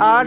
8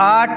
8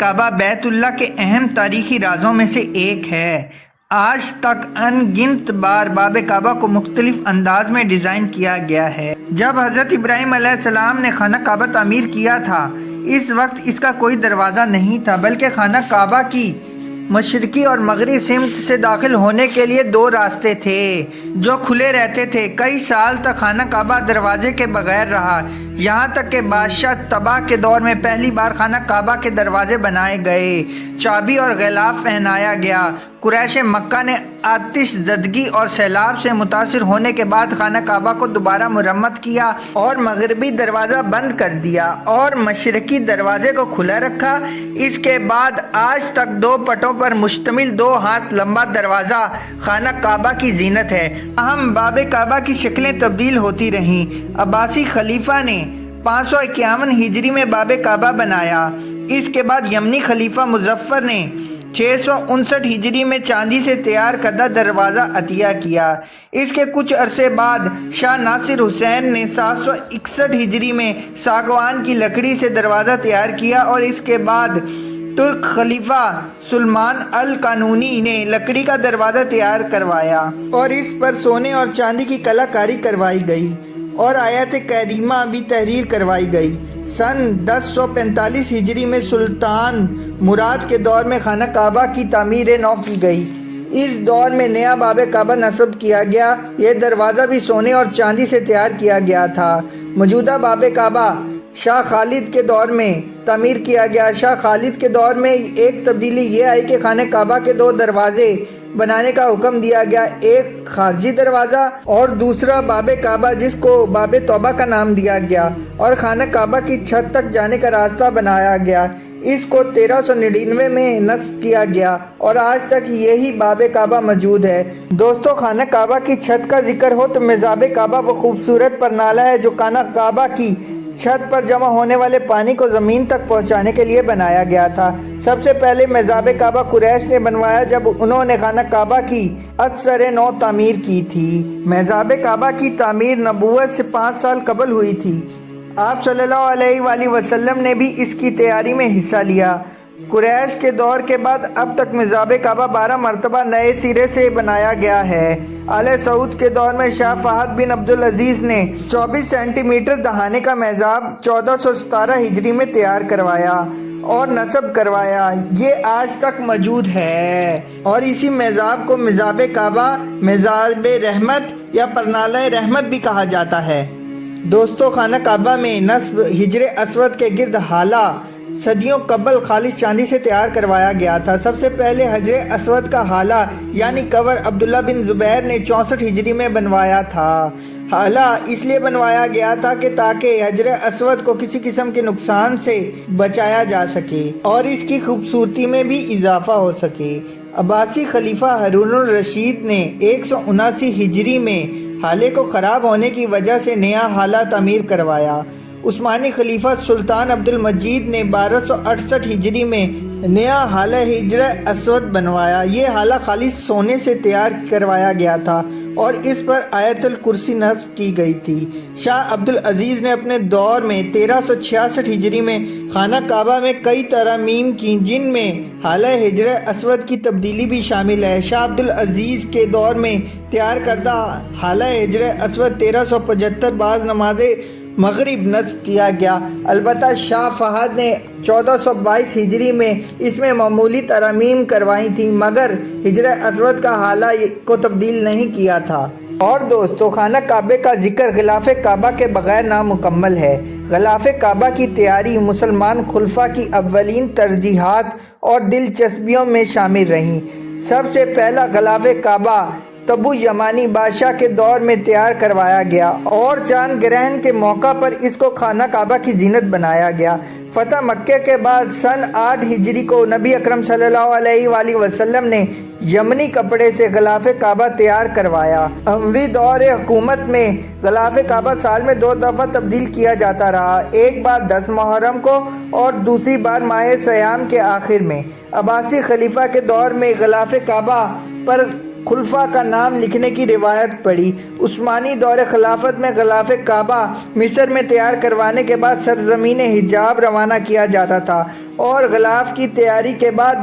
کعبہ بیت اللہ کے اہم تاریخی رازوں میں سے ایک ہے۔ آج تک ان گنت بار باب کعبہ کو مختلف انداز میں ڈیزائن کیا گیا ہے۔ جب حضرت ابراہیم علیہ السلام نے خانہ کعبہ تعمیر کیا تھا، اس وقت اس کا کوئی دروازہ نہیں تھا، بلکہ خانہ کعبہ کی مشرقی اور مغربی سمت سے داخل ہونے کے لیے دو راستے تھے جو کھلے رہتے تھے۔ کئی سال تک خانہ کعبہ دروازے کے بغیر رہا، یہاں تک کہ بادشاہ طبع کے دور میں پہلی بار خانہ کعبہ کے دروازے بنائے گئے، چابی اور غلاف پہنایا گیا۔ قریش مکہ نے آتش زدگی اور سیلاب سے متاثر ہونے کے بعد خانہ کعبہ کو دوبارہ مرمت کیا اور مغربی دروازہ بند کر دیا اور مشرقی دروازے کو کھلا رکھا۔ اس کے بعد آج تک دو پٹوں پر مشتمل 2 ہاتھ لمبا دروازہ خانہ کعبہ کی زینت ہے۔ اہم باب کعبہ کی شکلیں تبدیل ہوتی رہیں۔ عباسی خلیفہ نے 551 ہجری میں باب کعبہ بنایا۔ اس کے بعد یمنی خلیفہ مظفر نے 659 ہجری میں چاندی سے تیار کردہ دروازہ عطیہ کیا۔ اس کے کچھ عرصے بعد شاہ ناصر حسین نے 761 ہجری میں ساگوان کی لکڑی سے دروازہ تیار کیا اور اس کے بعد ترک خلیفہ سلمان القانونی نے لکڑی کا دروازہ تیار کروایا اور اس پر سونے اور چاندی کی کلا کاری کروائی گئی اور آیت کریمہ بھی تحریر کروائی گئی۔ سن 1045 ہجری میں سلطان مراد کے دور میں خانہ کعبہ کی تعمیر نو کی گئی۔ اس دور میں نیا باب کعبہ نصب کیا گیا۔ یہ دروازہ بھی سونے اور چاندی سے تیار کیا گیا تھا۔ موجودہ باب کعبہ شاہ خالد کے دور میں تعمیر کیا گیا۔ شاہ خالد کے دور میں ایک تبدیلی یہ آئی کہ خانہ کعبہ کے 2 دروازے بنانے کا حکم دیا گیا، ایک خارجی دروازہ اور دوسرا باب کعبہ جس کو باب توبہ کا نام دیا گیا، اور خانہ کعبہ کی چھت تک جانے کا راستہ بنایا گیا۔ اس کو 1399 میں نصب کیا گیا اور آج تک یہی باب کعبہ موجود ہے۔ دوستو، خانہ کعبہ کی چھت کا ذکر ہو تو میزاب کعبہ وہ خوبصورت پرنالہ ہے جو خانہ کعبہ کی چھت پر جمع ہونے والے پانی کو زمین تک پہنچانے کے لیے بنایا گیا تھا۔ سب سے پہلے میزاب کعبہ قریش نے بنوایا جب انہوں نے خانہ کعبہ کی ازسر نو تعمیر کی تھی۔ میزاب کعبہ کی تعمیر نبوت سے 5 سال قبل ہوئی تھی۔ آپ صلی اللہ علیہ وآلہ وسلم نے بھی اس کی تیاری میں حصہ لیا۔ قریش کے دور کے بعد اب تک میزاب کعبہ 12 مرتبہ نئے سرے سے بنایا گیا ہے۔ آل سعود کے دور میں شاہ فہد بن عبدالعزیز نے 24 سینٹی میٹر دہانے کا میزاب 1417 ہجری میں تیار کروایا اور نصب کروایا۔ یہ آج تک موجود ہے اور اسی میزاب کو میزاب کعبہ، میزاب رحمت یا پرنالہ رحمت بھی کہا جاتا ہے۔ دوستو، خانہ کعبہ میں نصب حجر اسود کے گرد ہالہ صدیوں قبل خالص چاندی سے تیار کروایا گیا تھا۔ سب سے پہلے حجر اسود کا ہالہ یعنی کور عبداللہ بن زبیر نے 64 ہجری میں بنوایا تھا۔ ہالہ اس لیے بنوایا گیا تھا کہ تاکہ حجر اسود کو کسی قسم کے نقصان سے بچایا جا سکے اور اس کی خوبصورتی میں بھی اضافہ ہو سکے۔ عباسی خلیفہ ہارون الرشید نے 179 ہجری میں ہالے کو خراب ہونے کی وجہ سے نیا ہالہ تعمیر کروایا۔ عثمانی خلیفہ سلطان عبد المجید نے 1268 ہجری میں نیا ہالہ حجر اسود بنوایا۔ یہ ہالہ خالص سونے سے تیار کروایا گیا تھا اور اس پر آیت الکرسی نصب کی گئی تھی۔ شاہ عبد العزیز نے اپنے دور میں 1366 ہجری میں خانہ کعبہ میں کئی ترامیم کی جن میں ہالہ حجر اسود کی تبدیلی بھی شامل ہے۔ شاہ عبد العزیز کے دور میں تیار کردہ ہالہ حجر اسود 1375 بعد نماز مغرب نصب کیا گیا۔ البتہ شاہ فہد نے 1422 ہجری میں اس میں معمولی ترامیم کروائی تھیں مگر حجر اسود کا ہالہ کو تبدیل نہیں کیا تھا۔ اور دوستو، خانہ کعبہ کا ذکر غلاف کعبہ کے بغیر نامکمل ہے۔ غلاف کعبہ کی تیاری مسلمان خلفاء کی اولین ترجیحات اور دلچسپیوں میں شامل رہیں۔ سب سے پہلا غلاف کعبہ تبو یمانی بادشاہ کے دور میں تیار کروایا گیا اور چاند گرہن کے موقع پر اس کو خانہ کعبہ کی زینت بنایا گیا۔ فتح مکہ کے بعد سن 8 ہجری کو نبی اکرم صلی اللہ علیہ وآلہ وسلم نے یمنی کپڑے سے غلاف کعبہ تیار کروایا۔ اموی دور حکومت میں غلاف کعبہ سال میں 2 دفعہ تبدیل کیا جاتا رہا، ایک بار 10 محرم کو اور دوسری بار ماہ سیام کے آخر میں۔ عباسی خلیفہ کے دور میں غلاف کعبہ پر خلفاء کا نام لکھنے کی روایت پڑی۔ عثمانی دور خلافت میں غلاف کعبہ مصر میں تیار کروانے کے بعد سرزمین حجاز روانہ کیا جاتا تھا اور غلاف کی تیاری کے بعد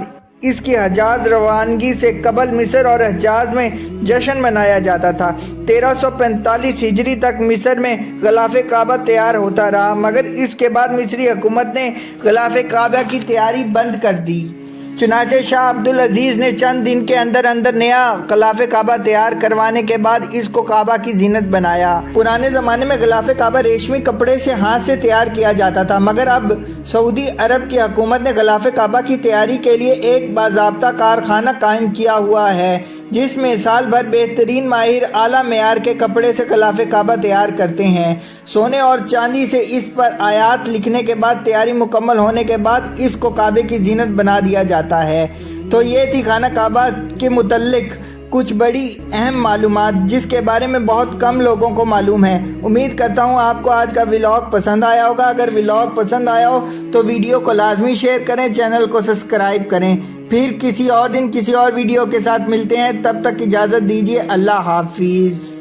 اس کی حجاز روانگی سے قبل مصر اور حجاز میں جشن منایا جاتا تھا۔ 1345 ہجری تک مصر میں غلاف کعبہ تیار ہوتا رہا، مگر اس کے بعد مصری حکومت نے غلاف کعبہ کی تیاری بند کر دی۔ چنانچہ شاہ عبدالعزیز نے چند دن کے اندر نیا غلاف کعبہ تیار کروانے کے بعد اس کو کعبہ کی زینت بنایا۔ پرانے زمانے میں غلاف کعبہ ریشمی کپڑے سے ہاتھ سے تیار کیا جاتا تھا، مگر اب سعودی عرب کی حکومت نے غلاف کعبہ کی تیاری کے لیے ایک باضابطہ کارخانہ قائم کیا ہوا ہے، جس میں سال بھر بہترین ماہر اعلیٰ معیار کے کپڑے سے غلاف کعبہ تیار کرتے ہیں۔ سونے اور چاندی سے اس پر آیات لکھنے کے بعد تیاری مکمل ہونے کے بعد اس کو کعبے کی زینت بنا دیا جاتا ہے۔ تو یہ تھی خانہ کعبہ کے متعلق کچھ بڑی اہم معلومات، جس کے بارے میں بہت کم لوگوں کو معلوم ہے۔ امید کرتا ہوں آپ کو آج کا ولاگ پسند آیا ہوگا۔ اگر ولاگ پسند آیا ہو تو ویڈیو کو لازمی شیئر کریں، چینل کو سبسکرائب کریں۔ پھر کسی اور دن کسی اور ویڈیو کے ساتھ ملتے ہیں، تب تک اجازت دیجیے۔ اللہ حافظ۔